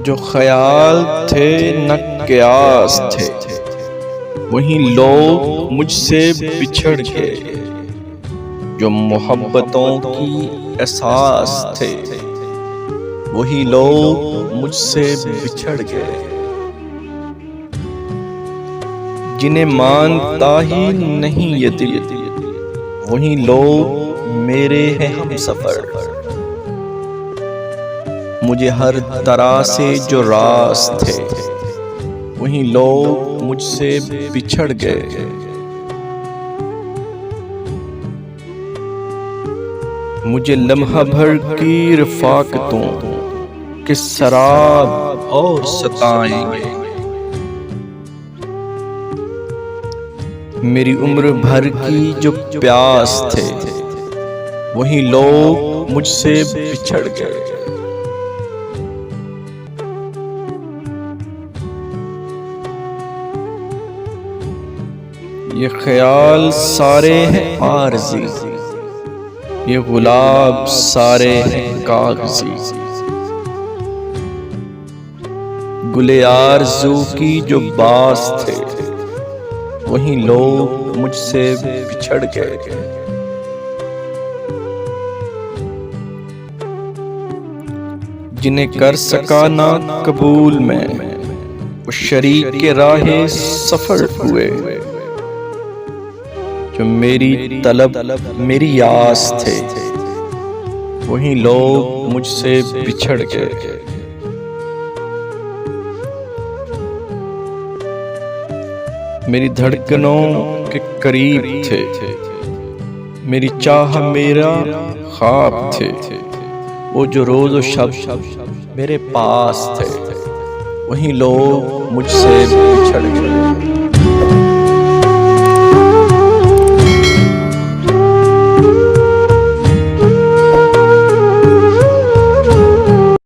जो ख्याल थे न कयास थे, वहीं लोग मुझसे बिछड़ गए। जो मोहब्बतों की एहसास थे, वही लोग मुझसे बिछड़ गए। जिन्हें मानता ही नहीं ये दिल, वही लोग मेरे हैं हम सफर। मुझे हर तरह से जो रास थे, वही लोग मुझसे बिछड़ गए। मुझे लम्हा भर की रफ़ाक़तों के शराब और सताएंगे। मेरी उम्र भर की जो प्यास थे, वही लोग मुझसे बिछड़ गए। ये ख्याल सारे हैं आरज़ी, ये गुलाब सारे हैं कागज़ी। गुले आरज़ू की जो बास थे, वही लोग मुझसे बिछड़ गए। जिन्हें कर सका ना कबूल में, वो शरीक के राहे सफर हुए। जो मेरी तलब मेरी आस थे, वही लोग मुझसे बिछड़ गए। मेरी धड़कनों के करीब थे, मेरी चाह मेरा ख्वाब थे। वो जो रोज़ और शब मेरे पास थे, वही लोग मुझसे बिछड़ गए।